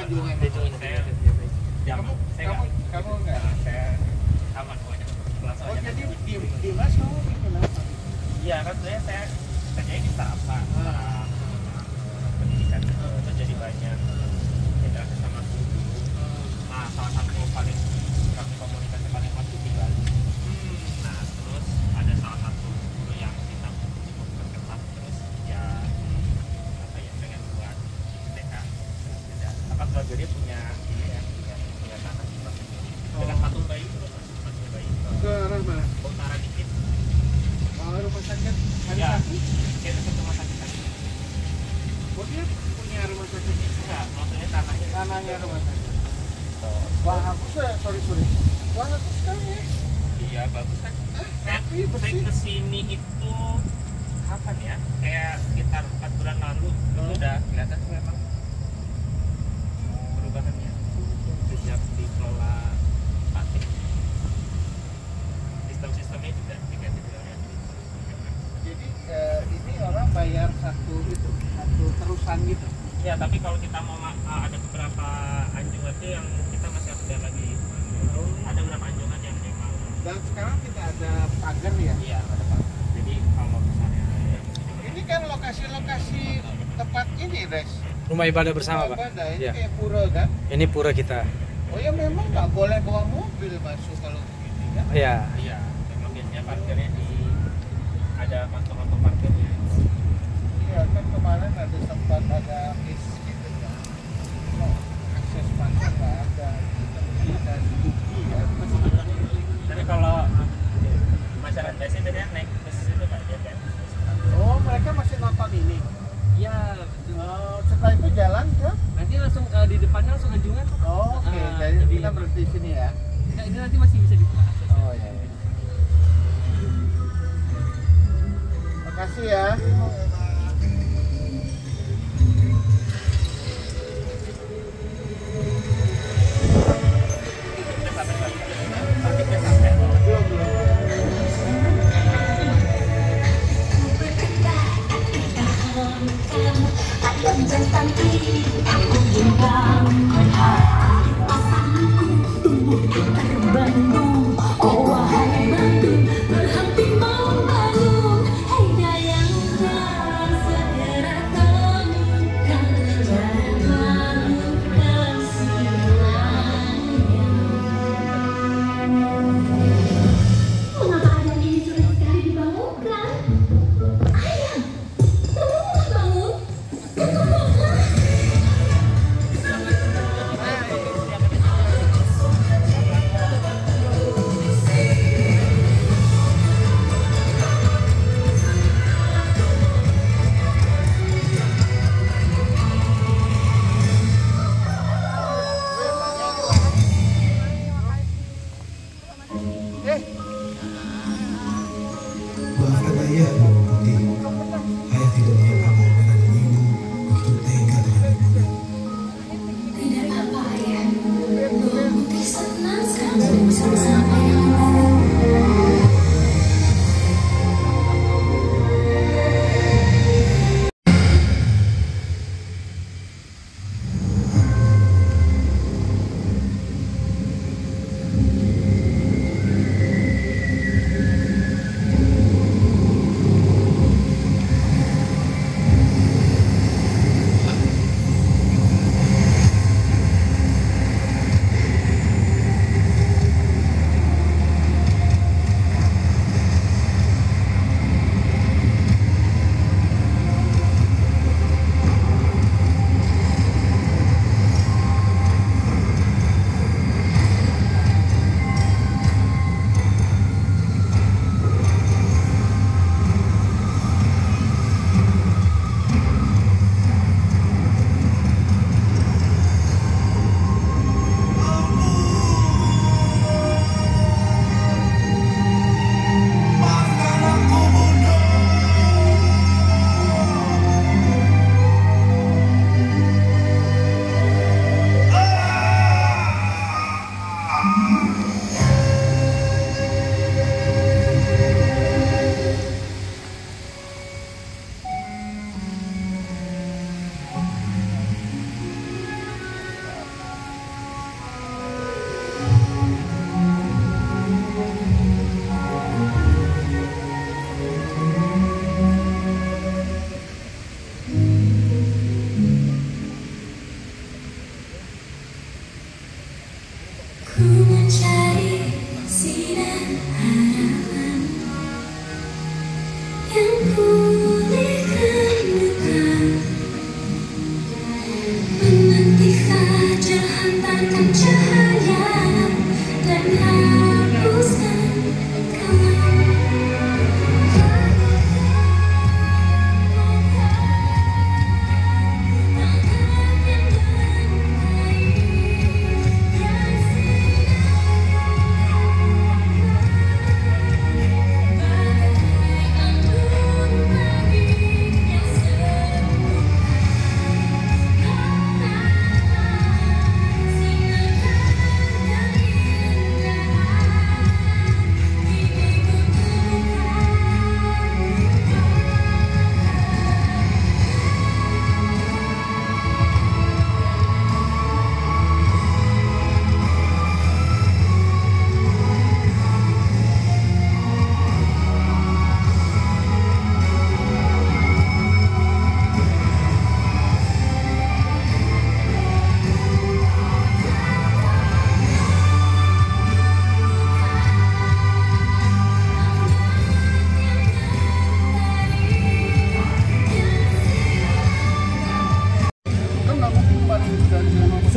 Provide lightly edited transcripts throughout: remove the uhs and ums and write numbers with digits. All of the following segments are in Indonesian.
Junjungan. Saya jam Kamu enggak? Saya aman pokoknya. Oh jadi di Mas kamu kenapa? Iya kan sebenarnya saya kerjanya di startup pendidikan itu jadi banyak interaksi sama guru. Nah salah satu paling kami komunikasi paling pas itu di Bali. Nah terus ada salah satu guru yang kita cukup berkelas terus ya apa ya pengen buat TK. Apa kalau dia punya ini ya punya tanah di Bali. Dengan patung bayi terus patung bayi. Ke arah mana? Utara dikit. Rumah sakit hari Ya, Sakti? kita ke rumah sakit tadi. Oh dia punya rumah sakit? Enggak, maksudnya Tanahnya rumah sakit. Bagus ya, sorry. Bagus sekali ya. Iya, bagus kan. Tapi Saya bersih. kesini itu kapan ya? Kayak sekitar 4 bulan lalu itu udah kelihatan sih memang perubahannya sejak dikelola Patih. Sistem-sistemnya juga diganti dengan Jadi ini orang bayar satu terusan gitu. ya, tapi kalau kita mau ada beberapa anjungan tuh yang kita masih harus lihat lagi. Ada beberapa anjungan yang memang Dan sekarang tidak ada pagar ya. iya ada Pak. Jadi kalau misalnya Ini kan lokasi-lokasi tempat ini, Res. Rumah ibadah bersama, Pak. Ibadah, ini Ya. kayak pura kan? Ini pura kita. Oh ya memang nggak boleh bawa mobil masuk kalau begini kan? Ya. iya, memang biasanya parkirnya ada kantong-kantong parkirnya. Iya kan kemarin ada sempat ada miss gitu ya. Oh, akses masuk nggak ada. Dan bukti ya. Tapi kalau masyarakat biasanya tadi naik bus itu Pak, dia kayak Oh mereka masih nonton ini. Ya, Setelah itu jalan ke? nanti langsung di depannya langsung anjungan. Oh, oke. Jadi kita berhenti di sini ya. Nah, ini nanti masih bisa dibuka akses. Oh iya. Makasih ya. kita sampai lagi. Tapi kita sampai Belum. Ayam jantan kiri, aku genggam hati pasanku tumbuh terbendung. Oh wahai Bandung, berhenti mau bangun. Hei dayangkan segera temukan jalan kasih mengapa ayam ini sulit sekali dibangunkan? Ayam, bangun.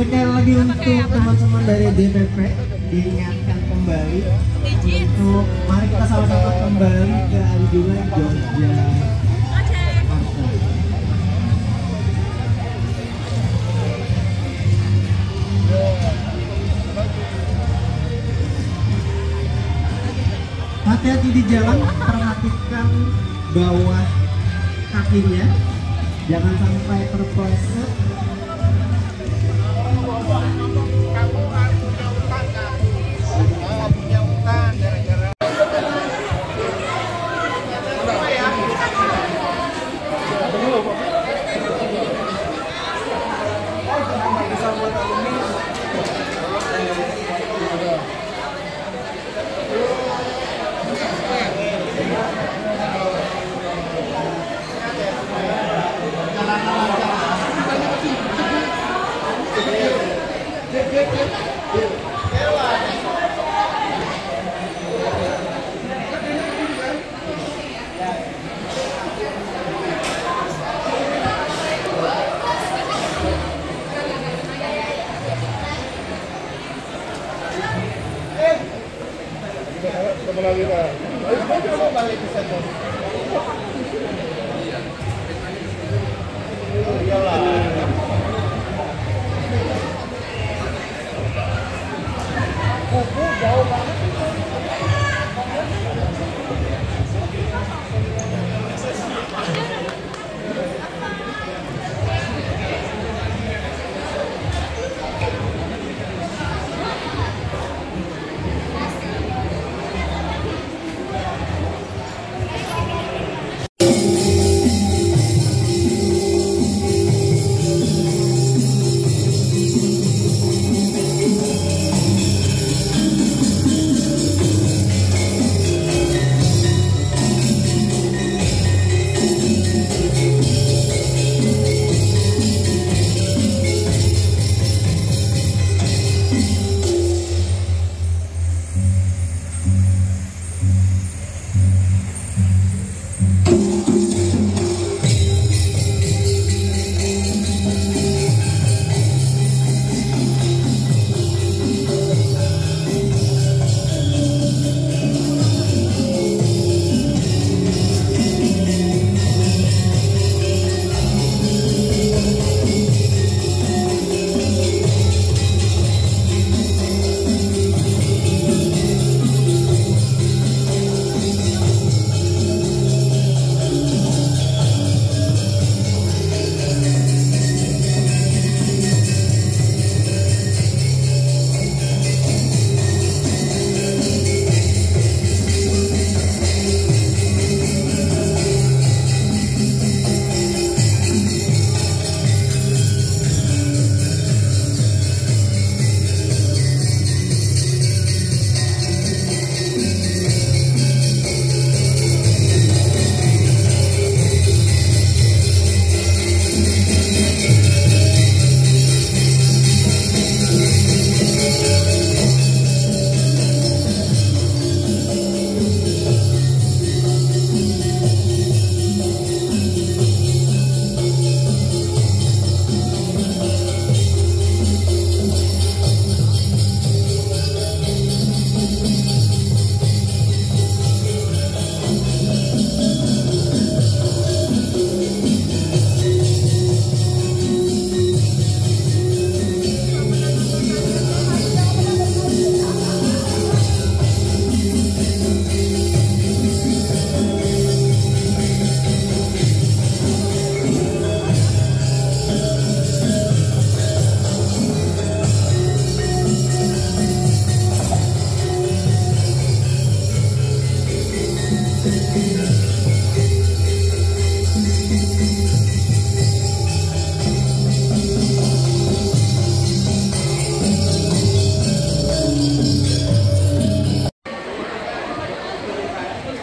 Sekali lagi untuk teman-teman dari DPP diingatkan kembali untuk mari kita sama-sama kembali ke Anjungan Jogja. Hati-hati di jalan, perhatikan bawah kakinya, jangan sampai terpleset.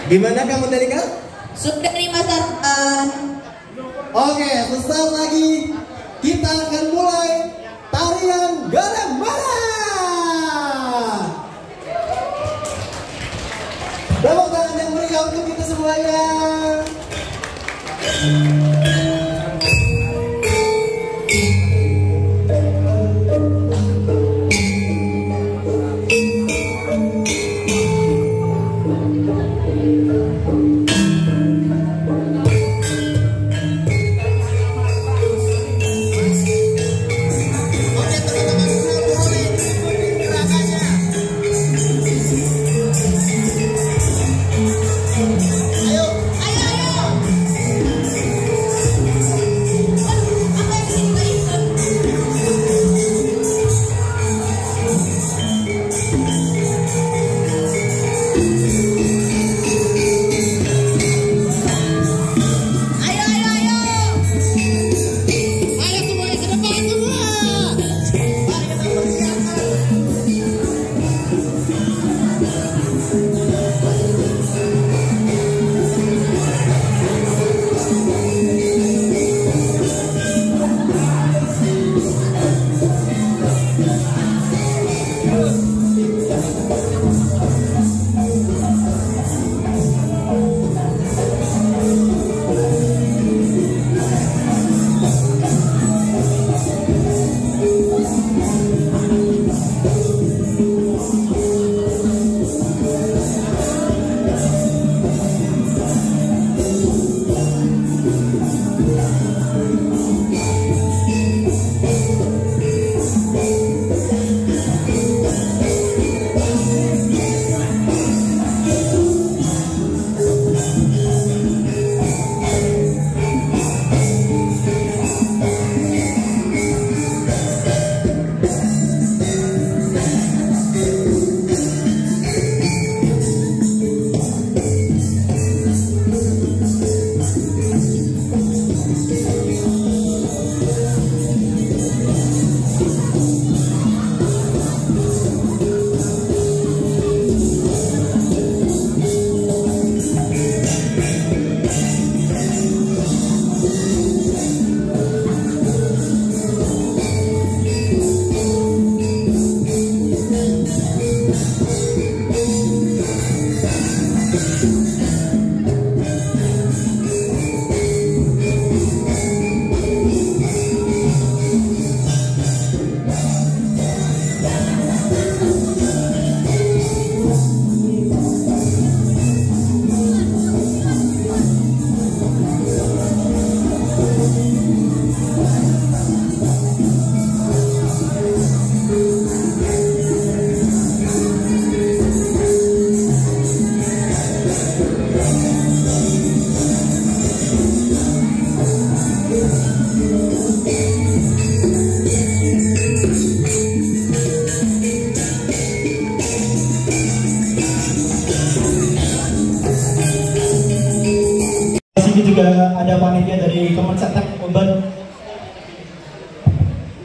Gimana kamu tadi Kak? Sudah terima sartan. Oke, sesaat lagi kita akan mulai tarian Golem Merah. Tepuk tangan yang meriah untuk kita semuanya.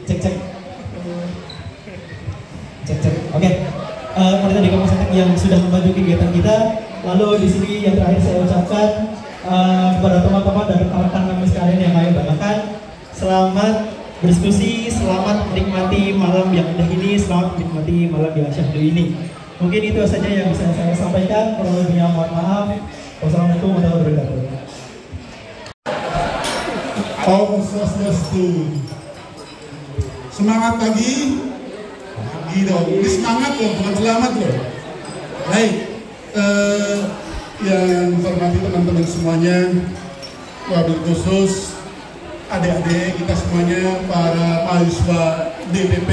Cek cek. Cek cek. Oke. Pemerintah DKI Masyarakat yang sudah membantu kegiatan kita. Lalu di sini yang terakhir saya ucapkan kepada teman-teman dan rekan-rekan kami sekalian yang kami banggakan, selamat berdiskusi, selamat menikmati malam yang indah ini, selamat menikmati malam yang syahdu ini. Mungkin itu saja yang bisa saya sampaikan. Kurang lebihnya mohon maaf. Wassalamualaikum warahmatullahi wabarakatuh. Om Swastiastu. Semangat pagi. Pagi dong. Ini semangat loh, bukan selamat loh. Baik. Yang hormati teman-teman semuanya, wabil khusus adik-adik kita semuanya, para mahasiswa DPP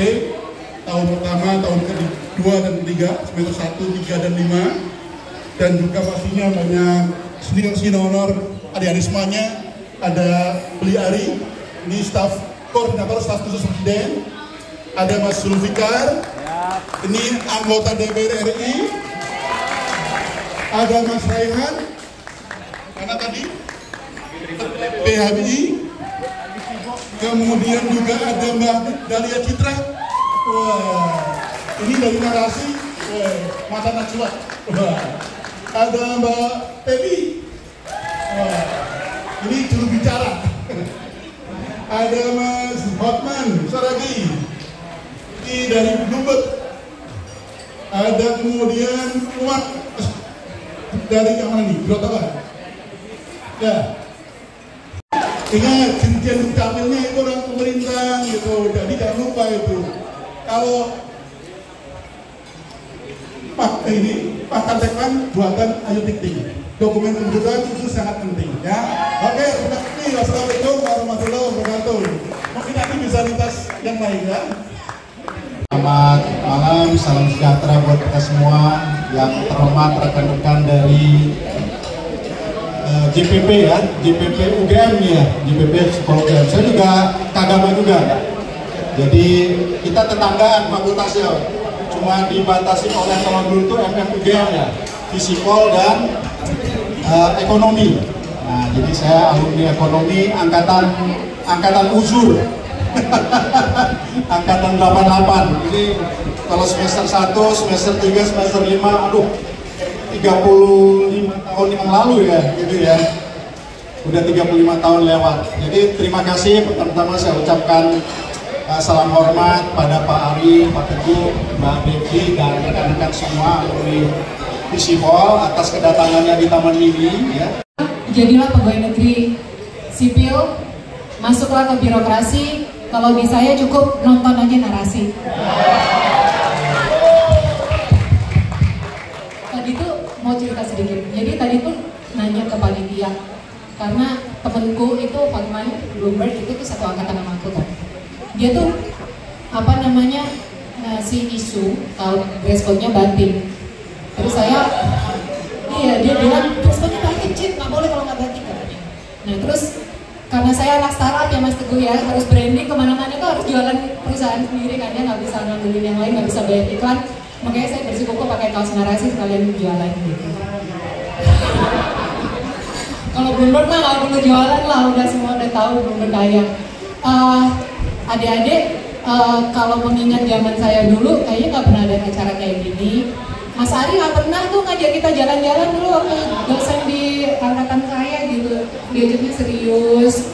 tahun pertama, tahun kedua dan ketiga, semester 1, 3, dan 5, dan juga pastinya banyak senior-senior adik-adik semuanya. Ada Beli Ari, ini staf koordinator staf khusus presiden. Ada Mas Zulfikar, ini anggota DPR RI. Ada Mas Raihan, mana tadi? PHBI. Kemudian juga ada Mbak Dahlia Citra. Wah, ini dari narasi. Wah, mata Najwa. Wah, ada Mbak Pepi. Wah, ini juru bicara. Ada Mas Hotman Saragi. Ini dari Bloomberg. Ada kemudian Umar dari yang mana nih? Brotawa. Ya. Ingat, dirjen dukcapilnya itu orang pemerintah gitu, jadi jangan lupa itu. Kalau Pak Tekman buatan Ayu Ting Ting, dokumen kependudukan itu sangat penting ya. Oke, terima kasih. Wassalamualaikum warahmatullahi wabarakatuh. Mungkin nanti bisa lintas yang lain ya. Selamat malam, salam sejahtera buat kita semua. Yang terhormat rekan-rekan dari JPP ya, JPP UGM ya, JPP Sekolah UGM. Saya juga Kagama juga. Jadi kita tetanggaan fakultasnya, cuma dibatasi oleh kalau dulu itu UGM ya, Fisikol dan Ekonomi. Nah, jadi saya alumni Ekonomi angkatan uzur. Angkatan 88. Ini kalau semester 1, semester 3, semester 5, aduh 35 tahun yang lalu ya, gitu ya. Udah 35 tahun lewat. Jadi terima kasih, pertama-tama saya ucapkan salam hormat pada Pak Ari, Pak Teguh, Mbak Devi, dan rekan-rekan semua alumni Fisipol atas kedatangannya di Taman Mini ya. Jadilah pegawai negeri sipil, masuklah ke birokrasi. Kalau di saya cukup nonton aja narasi. Tadi tuh mau cerita sedikit. Jadi tadi tuh nanya ke panitia karena temenku itu Hotman Bloomberg itu tuh satu angkatan sama aku kan. Dia tuh apa namanya ngasih isu kalau dress code-nya batik. Terus saya, iya dia bilang dress code-nya batik, Cip, nggak boleh kalau nggak batik katanya. Nah terus karena saya anak startup ya Mas Teguh ya, harus branding kemana-mana tuh harus jualan perusahaan sendiri kan, dia nggak bisa ngandelin yang lain, nggak bisa bayar iklan. Makanya saya bersikukuh pakai kaos narasi sekalian jualan gitu. Kalau Bloomberg mah nggak perlu jualan lah, udah semua udah tahu Bloomberg kaya. Adik-adik, kalau mengingat zaman saya dulu, kayaknya nggak pernah ada acara kayak gini. Mas Ari nggak pernah tuh ngajak kita jalan-jalan dulu waktu dosen di angkatan saya gitu. Diajaknya serius,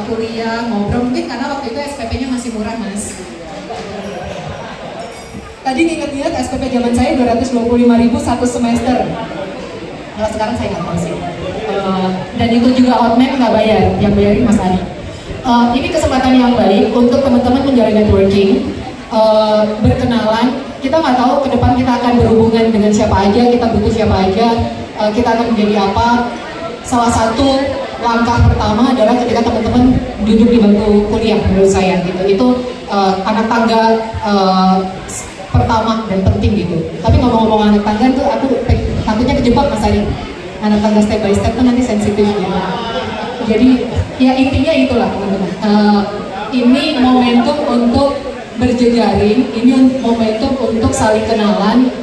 kuliah, ngobrol. Mungkin karena waktu itu SPP-nya masih murah, Mas. Tadi ingat-ingat SPP zaman saya 225.000 satu semester. Kalau sekarang saya nggak tahu sih. Dan itu juga Hotman nggak bayar, yang bayarin Mas Ari. Ini kesempatan yang baik untuk teman-teman menjalin networking, berkenalan. Kita nggak tahu ke depan kita akan berhubungan dengan siapa aja, kita butuh siapa aja, kita akan menjadi apa. Salah satu langkah pertama adalah ketika teman-teman duduk di bangku kuliah menurut saya gitu. Itu anak tangga pertama dan penting gitu. Tapi ngomong-ngomong anak tangga tuh aku takutnya kejebak Mas Ari. Anak tangga step by step tuh nanti sensitif gitu. Jadi ya intinya itulah teman-teman. Ini momentum untuk berjejaring, ini momentum untuk saling kenalan.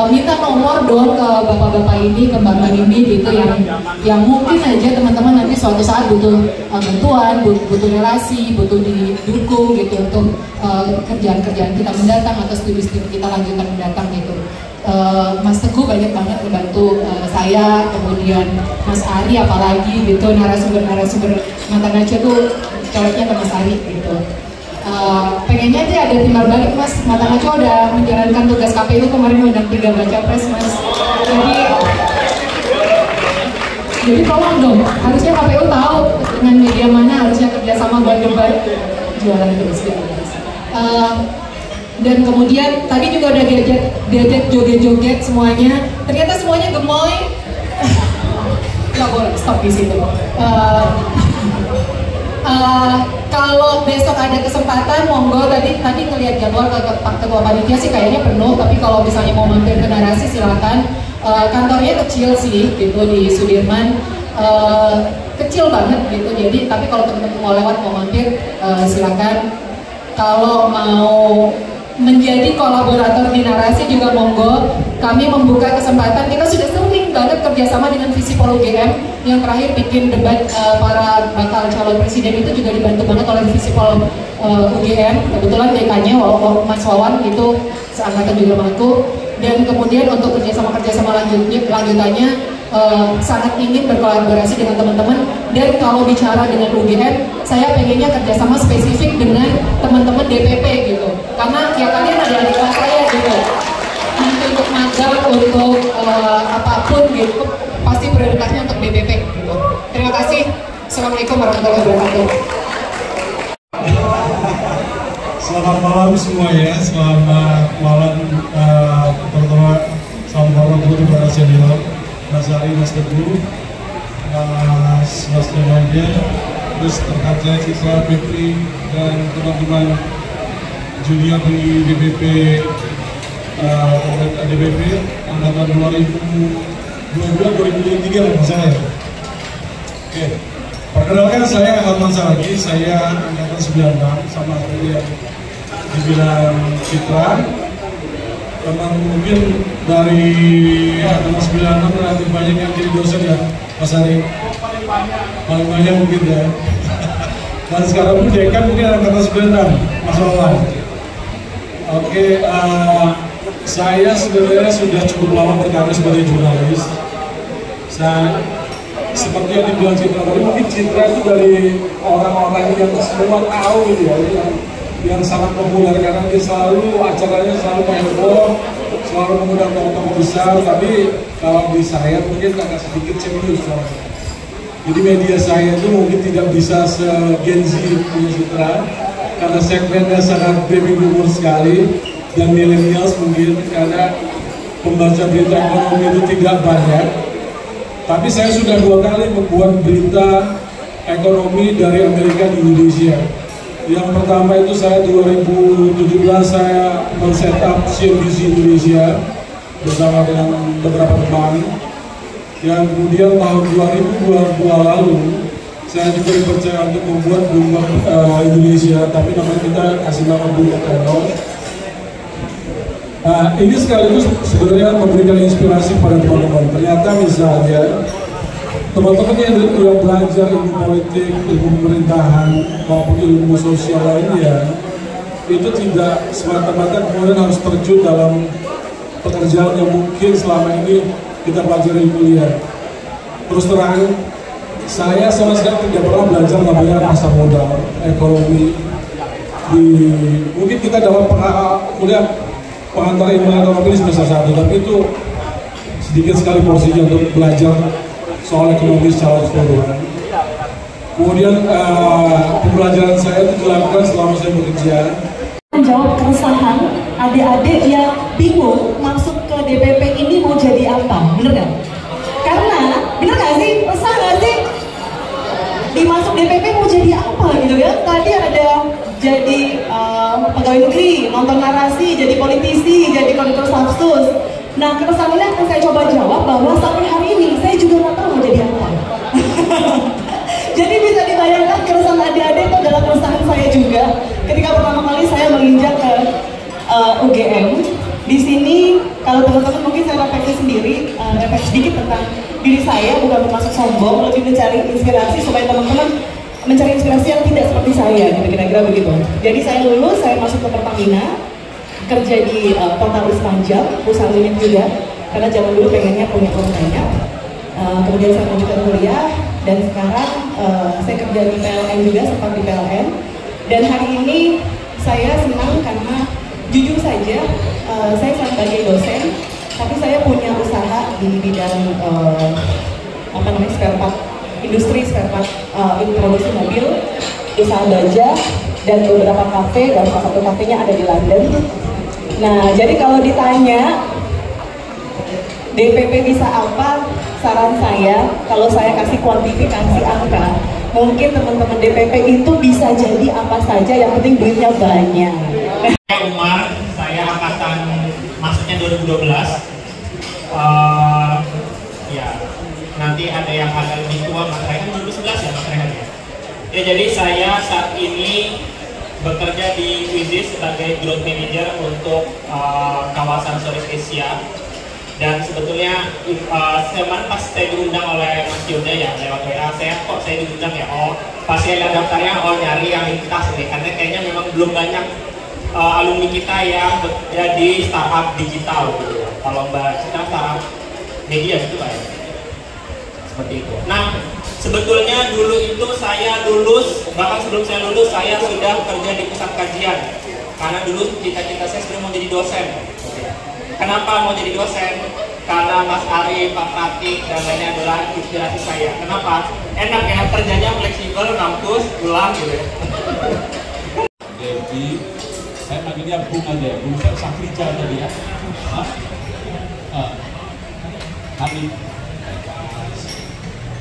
minta nomor dong ke bapak-bapak ini, ke mbak-mbak ini gitu yang mungkin aja teman-teman nanti suatu saat butuh bantuan, butuh relasi, butuh didukung gitu untuk kerjaan-kerjaan kita mendatang atau studi-studi kita lanjutan mendatang gitu. Mas Teguh banyak banget membantu saya, kemudian Mas Ari apalagi gitu, narasumber Mata Ngaco tuh coretnya ke Mas Ari gitu. Pengennya sih ada timbal balik Mas, Mata Ngaco udah menjalankan tugas KPU kemarin mengundang 3 baca pres Mas. Jadi tolong dong, harusnya KPU tahu dengan media mana harusnya kerjasama buat debat jualan terus gitu. Dan kemudian tadi juga udah diajak joget-joget semuanya. Ternyata semuanya gemoy. Nggak boleh stop di situ. Kalau besok ada kesempatan, monggo tadi ngelihat jadwal ke Pak Ketua Panitia sih kayaknya penuh. Tapi kalau misalnya mau mampir ke Narasi silakan. Kantornya kecil sih, gitu di Sudirman. Kecil banget gitu. Jadi tapi kalau teman-teman mau lewat mau mampir silakan. Kalau mau menjadi kolaborator di Narasi juga monggo. Kami membuka kesempatan, kita sudah sering banget kerjasama dengan Visipol UGM. Yang terakhir bikin debat para bakal calon presiden itu juga dibantu banget oleh Visipol UGM. Kebetulan DK-nya Mas Wawan itu seangkatan juga sama aku. Dan kemudian untuk kerjasama lanjutannya sangat ingin berkolaborasi dengan teman-teman. Dan kalau bicara dengan UGM, saya pengennya kerjasama spesifik dengan teman-teman DPP gitu. Karena ya kalian ada adik kelas saya gitu. Nanti untuk magang, untuk apapun gitu, pasti prioritasnya untuk DPP gitu. Terima kasih. Assalamualaikum warahmatullahi wabarakatuh. Selamat malam semuanya. Selamat malam pertama. Selamat malam untuk para senior. Mas Ari, Mas Teguh, Mas Lemandia, terus terkait Citra, Fitri, dan teman-teman junior di DPP angkatan 2022-2023 menurut saya. Oke, perkenalkan saya Ahmad Saragi, saya angkatan 96 sama seperti yang dibilang Citra. Memang mungkin dari angkatan 96 relatif banyak yang jadi dosen ya, Mas Ari. Paling banyak mungkin ya. Dan sekarang pun dekan mungkin angkatan 96, Mas Wawan. Oke, saya sebenarnya sudah cukup lama berkarir sebagai jurnalis. Seperti yang dibilang Citra tadi, mungkin Citra itu dari orang-orang yang semua tahu gitu ya, yang sangat populer karena dia selalu acaranya selalu heboh, selalu mengundang tokoh-tokoh besar. Tapi kalau di saya mungkin agak sedikit serius. Jadi media saya itu mungkin tidak bisa se-Gen Z punya Citra karena segmennya sangat baby boomer sekali dan millennials mungkin karena pembaca berita ekonomi itu tidak banyak. Tapi saya sudah 2 kali membuat berita ekonomi dari Amerika di Indonesia. Yang pertama itu saya 2017 saya men-setup CNBC Indonesia bersama dengan beberapa teman. Yang kemudian tahun 2022 lalu saya juga dipercaya untuk membuat Bloomberg Indonesia, tapi namanya kita kasih nama Bloomberg Channel. Ini sekaligus sebenarnya memberikan inspirasi pada teman-teman. Ternyata misalnya teman-teman yang belajar ilmu politik, ilmu pemerintahan maupun ilmu sosial lainnya itu tidak semata-mata kemudian harus terjun dalam pekerjaan yang mungkin selama ini kita pelajari kuliah. Terus terang, saya sama sekali tidak pernah belajar namanya pasar modal, ekonomi. Mungkin kita dalam kuliah pengantar ilmu ekonomi di semester 1, tapi itu sedikit sekali porsinya untuk belajar soal ekonomi secara keseluruhan. Kemudian pembelajaran saya itu dilakukan selama saya bekerja. Menjawab keresahan adik-adik yang bingung masuk ke DPP ini mau jadi apa, bener nggak? Karena bener nggak sih, resah nggak sih? Dimasuk DPP mau jadi apa gitu ya? Tadi ada jadi pegawai negeri, nonton Narasi, jadi politisi, jadi konduktor stafsus. Nah, keresahan ini akan saya coba jawab bahwa sampai hari ini saya juga nggak tahu mau jadi apa. Jadi bisa dibayangkan keresahan adik-adik itu adalah keresahan saya juga. Ketika pertama kali saya menginjak ke UGM, di sini kalau teman-teman sombong, lebih mencari inspirasi supaya teman-teman mencari inspirasi yang tidak seperti saya, gitu, kira-kira begitu. Jadi saya lulus, saya masuk ke Pertamina, kerja di Totalis Panjang, perusahaan unit juga, karena zaman dulu pengennya punya uang banyak. Kemudian saya lanjutkan kuliah, dan sekarang saya kerja di PLN juga, sempat di PLN. Dan hari ini saya senang karena jujur saja, saya sebagai dosen, tapi saya punya usaha di bidang spare part, industri spare part, produksi mobil, usaha baja, dan beberapa kafe, dan salah satu kafenya ada di London. Nah, jadi kalau ditanya DPP bisa apa, saran saya, kalau saya kasih kuantifikasi angka, mungkin teman-teman DPP itu bisa jadi apa saja, yang penting duitnya banyak. Saya Umar, saya angkatan masuknya 2012. Ya, nanti ada yang agak lebih tua, Mas Rehan 2011 ya, Mas Rehan ya. Ya, jadi saya saat ini bekerja di Wizis sebagai Growth Manager untuk kawasan Southeast Asia. Dan sebetulnya pas saya diundang oleh Mas Yoda ya lewat WA, saya diundang ya, oh pas saya lihat daftarnya, oh nyari yang lintas nih, karena kayaknya memang belum banyak alumni kita yang bekerja di startup digital gitu. Kalau Mbak Citra startup media gitu Pak ya, seperti itu. Nah, sebetulnya dulu itu saya lulus, bahkan sebelum saya lulus saya sudah kerja di pusat kajian, karena dulu cita-cita saya sebenarnya mau jadi dosen. Kenapa mau jadi dosen? Karena Mas Ari, Pak Pratik, dan lainnya adalah inspirasi saya. Kenapa? Enak ya, kerjanya fleksibel, kampus, pulang gitu ya. Jadi, saya panggilnya Bung aja, Bung Sakrija tadi ya. Kami,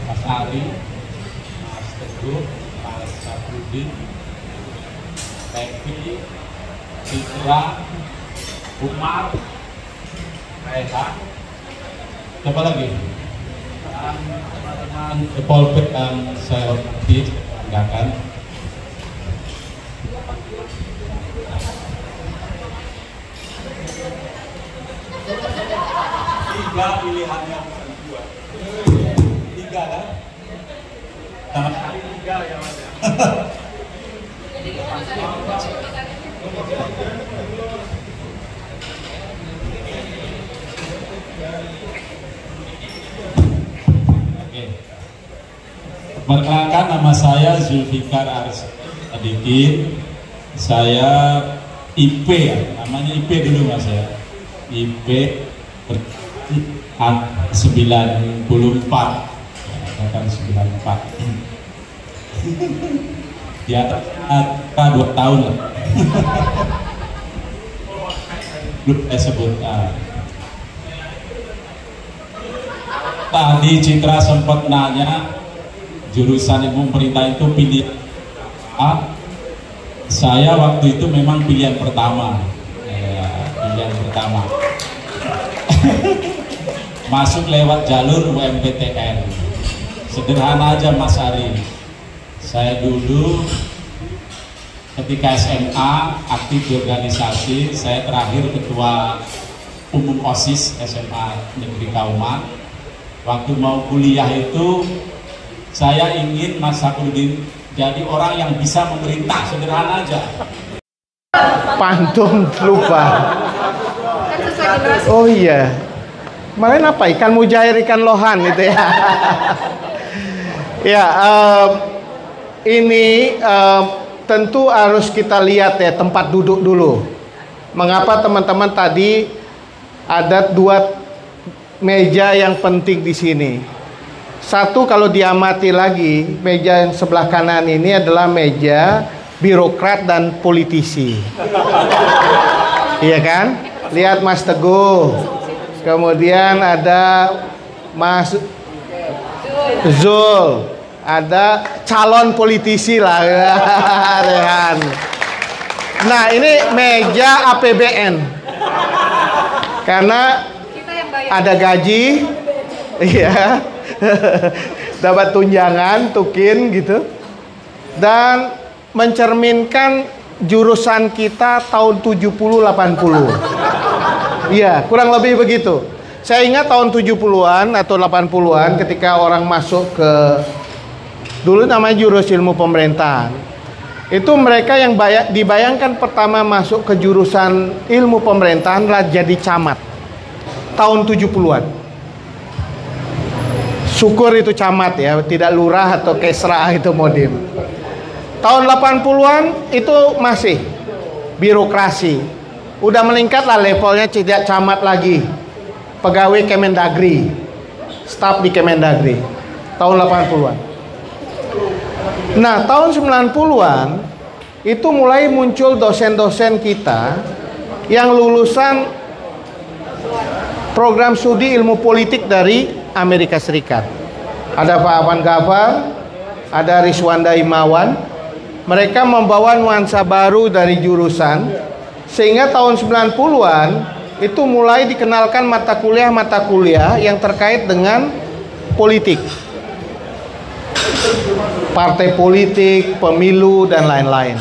Mas Ari, Mas Teguh, Mas Sakrudin, Tepi, Citra, Umar, Reha, siapa lagi? Teman-teman Polpek yang saya hormati, banggakan. Tiga pilihannya bukan dua. Tiga kan? Sama sekali tiga ya Mas. Perkenalkan, nama saya Zulfikar Aris Adikin. Saya IP ya, namanya IP dulu Mas ya. IP 94, angkatan 94. Di atas 2 tahun lah. Belum saya sebut. Tadi Citra sempat nanya jurusan ilmu pemerintah itu pilih A. Saya waktu itu memang pilihan pertama, masuk lewat jalur UMPTN. Sederhana aja Mas Ari. Saya dulu ketika SMA aktif di organisasi. Saya terakhir ketua umum OSIS SMA Negeri Kauman. Waktu mau kuliah itu saya ingin Mas Sakrudin jadi orang yang bisa memerintah, sederhana aja. Pantun lupa. Oh iya. Kemarin apa? Ikan mujair, ikan lohan gitu ya. Ya, ini tentu harus kita lihat ya tempat duduk dulu. Mengapa teman-teman tadi ada 2 meja yang penting di sini? Satu, kalau diamati lagi, meja yang sebelah kanan ini adalah meja birokrat dan politisi. Iya kan? Lihat Mas Teguh. Kemudian ada Mas Zul. Ada calon politisi lah. Rehan. Nah, ini meja APBN. Karena ada gaji. Iya. Dapat tunjangan, tukin gitu. Dan mencerminkan jurusan kita tahun 70-80. Iya, kurang lebih begitu. Saya ingat tahun 70-an atau 80-an ketika orang masuk ke dulu namanya jurusan ilmu pemerintahan. Itu mereka yang dibayangkan pertama masuk ke jurusan ilmu pemerintahan lah jadi camat. Tahun 70-an. Syukur itu camat ya, tidak lurah atau kesra itu modim. Tahun 80-an itu masih birokrasi. Udah meningkat lah levelnya, tidak camat lagi. Pegawai Kemendagri, staf di Kemendagri, tahun 80-an. Nah, tahun 90-an itu mulai muncul dosen-dosen kita yang lulusan program studi ilmu politik dari Amerika Serikat. Ada Pak Afan Ghaffar, ada Rizwanda Imawan. Mereka membawa nuansa baru dari jurusan, sehingga tahun 90-an itu mulai dikenalkan mata kuliah yang terkait dengan politik, partai politik, pemilu, dan lain-lain.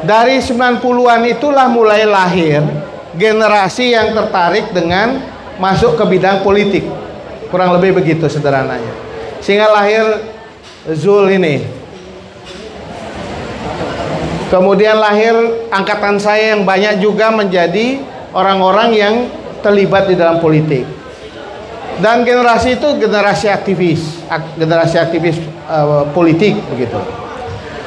Dari 90-an itulah mulai lahir generasi yang tertarik dengan masuk ke bidang politik. Kurang lebih begitu sederhananya. Sehingga lahir Zul ini. Kemudian lahir angkatan saya yang banyak juga menjadi orang-orang yang terlibat di dalam politik. Dan generasi itu generasi aktivis politik begitu.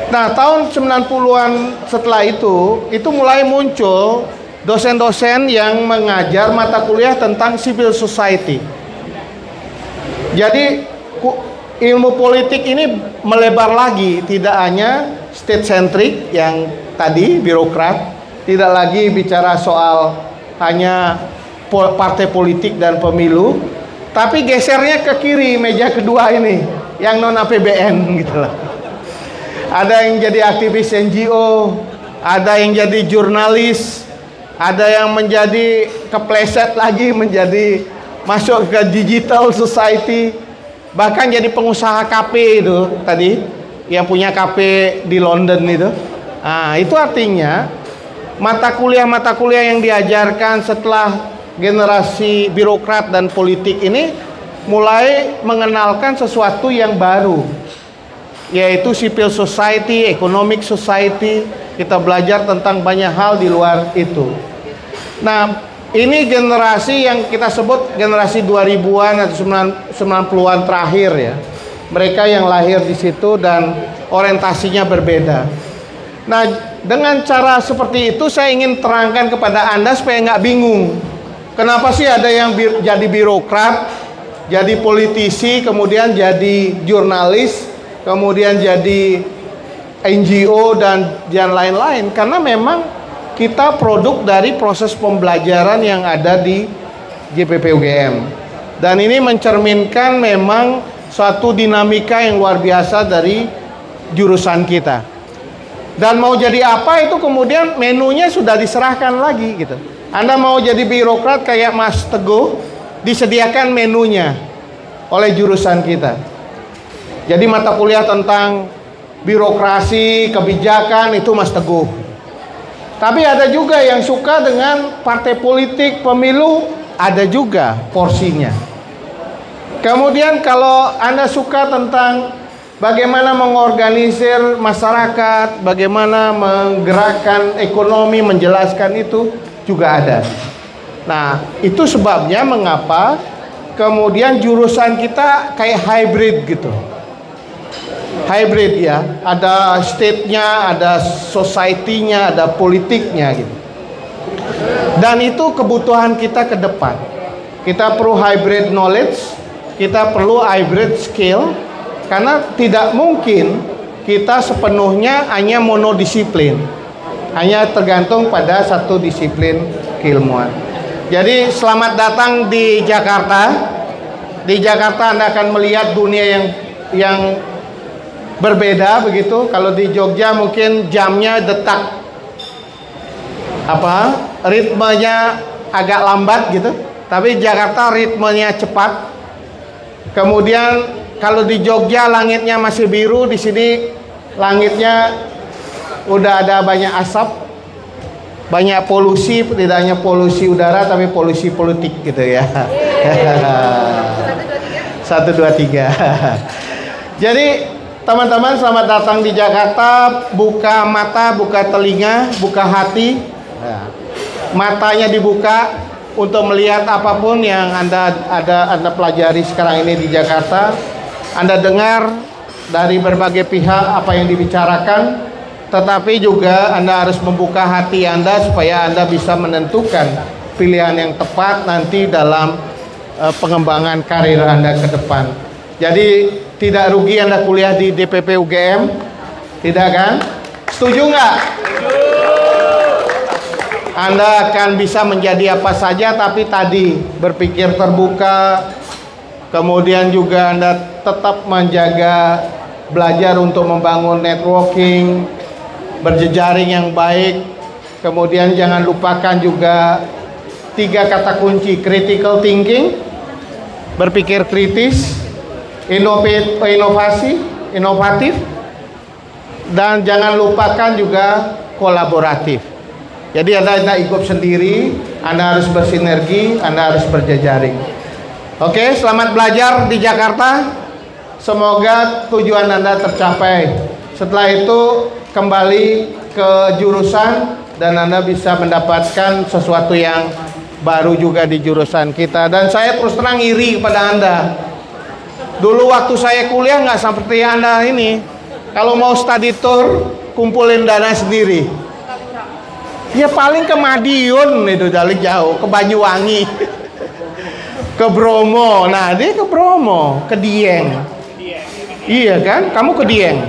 Nah, tahun 90-an setelah itu mulai muncul dosen-dosen yang mengajar mata kuliah tentang civil society. Jadi ilmu politik ini melebar lagi, tidak hanya state centric yang tadi birokrat, tidak lagi bicara soal hanya partai politik dan pemilu, tapi gesernya ke kiri meja kedua ini yang non APBN gitu lah. Ada yang jadi aktivis NGO, ada yang jadi jurnalis, ada yang menjadi kepleset lagi menjadi masuk ke digital society, bahkan jadi pengusaha kafe itu tadi yang punya kafe di London itu. Nah, itu artinya mata kuliah yang diajarkan setelah generasi birokrat dan politik ini mulai mengenalkan sesuatu yang baru, yaitu civil society, economic society. Kita belajar tentang banyak hal di luar itu. Nah, ini generasi yang kita sebut generasi 2000-an atau 90-an terakhir ya. Mereka yang lahir di situ dan orientasinya berbeda. Nah, dengan cara seperti itu saya ingin terangkan kepada Anda supaya nggak bingung. Kenapa sih ada yang jadi birokrat, jadi politisi, kemudian jadi jurnalis, kemudian jadi NGO dan lain-lain? Karena memang kita produk dari proses pembelajaran yang ada di JPP UGM. Dan ini mencerminkan memang suatu dinamika yang luar biasa dari jurusan kita. Dan mau jadi apa itu kemudian menunya sudah diserahkan lagi gitu. Anda mau jadi birokrat kayak Mas Teguh, disediakan menunya oleh jurusan kita. Jadi mata kuliah tentang birokrasi, kebijakan itu Mas Teguh. Tapi ada juga yang suka dengan partai politik, pemilu, ada juga porsinya. Kemudian kalau Anda suka tentang bagaimana mengorganisir masyarakat, bagaimana menggerakkan ekonomi, menjelaskan itu juga ada. Nah, itu sebabnya mengapa kemudian jurusan kita kayak hybrid gitu. Hybrid ya, ada state-nya, ada society-nya, ada politiknya gitu. Dan itu kebutuhan kita ke depan. Kita perlu hybrid knowledge, kita perlu hybrid skill, karena tidak mungkin kita sepenuhnya hanya monodisiplin, hanya tergantung pada satu disiplin keilmuan. Jadi selamat datang di Jakarta. Di Jakarta Anda akan melihat dunia yang berbeda begitu. Kalau di Jogja mungkin jamnya detak ritmenya agak lambat gitu, tapi Jakarta ritmenya cepat. Kemudian kalau di Jogja langitnya masih biru, di sini langitnya udah ada banyak asap, banyak polusi, tidak hanya polusi udara tapi polusi politik gitu ya. 1, 2, 3. Jadi teman-teman, selamat datang di Jakarta. Buka mata, buka telinga, buka hati. Matanya dibuka untuk melihat apapun yang Anda pelajari sekarang ini di Jakarta. Anda dengar dari berbagai pihak apa yang dibicarakan, tetapi juga Anda harus membuka hati Anda supaya Anda bisa menentukan pilihan yang tepat nanti dalam pengembangan karir Anda ke depan. Jadi tidak rugi Anda kuliah di DPP UGM, tidak kan? Setuju nggak? Anda akan bisa menjadi apa saja, tapi tadi berpikir terbuka, kemudian juga Anda tetap menjaga belajar untuk membangun networking, berjejaring yang baik, kemudian jangan lupakan juga 3 kata kunci: critical thinking, berpikir kritis, inovatif, dan jangan lupakan juga kolaboratif. Jadi Anda ikut sendiri, Anda harus bersinergi, Anda harus berjejaring. Oke, selamat belajar di Jakarta. Semoga tujuan Anda tercapai. Setelah itu kembali ke jurusan dan Anda bisa mendapatkan sesuatu yang baru juga di jurusan kita. Dan saya terus terang iri kepada Anda. Dulu waktu saya kuliah nggak seperti Anda ini. Kalau mau study tour, kumpulin dana sendiri. Ya paling ke Madiun itu dari jauh, ke Banyuwangi, ke Bromo. Nah dia ke Bromo, ke Dieng. Iya kan? Kamu ke Dieng.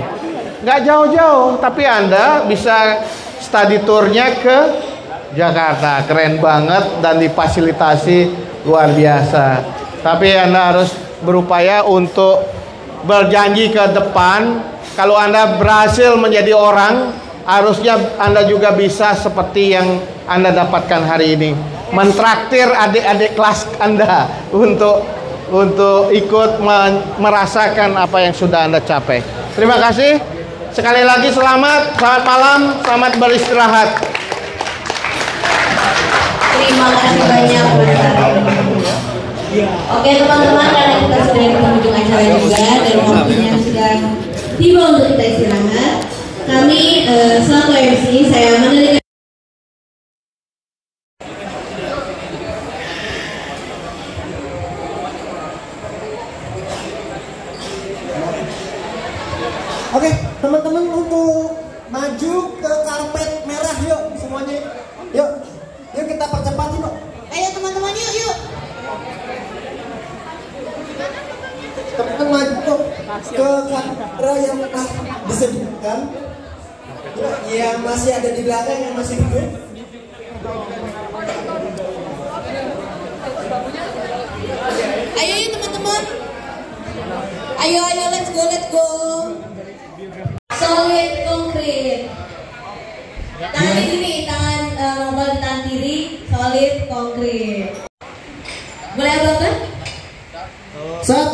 Nggak jauh-jauh, tapi Anda bisa study tournya ke Jakarta. Keren banget dan difasilitasi luar biasa. Tapi Anda harus berupaya untuk berjanji ke depan. Kalau Anda berhasil menjadi orang, harusnya Anda juga bisa seperti yang Anda dapatkan hari ini, mentraktir adik-adik kelas Anda untuk ikut merasakan apa yang sudah Anda capai. Terima kasih. Sekali lagi selamat malam, selamat beristirahat. Terima kasih banyak. Oke teman-teman, karena kita sudah di penghujung acara juga dan waktunya sudah tiba untuk kita istirahat, kami selaku MC saya meneliti. Oke, teman-teman untuk maju ke karpet merah yuk semuanya. Yuk kita percepat yuk. Ayo teman-teman yuk. Teman-teman maju ke kamera yang telah disebutkan. Yang masih ada di belakang, yang masih duduk. Ayo teman-teman. Ayo let's go. Solid konkret. Tangan ini, tangan mobile di tangan kiri, solid konkret. Boleh apa? 1,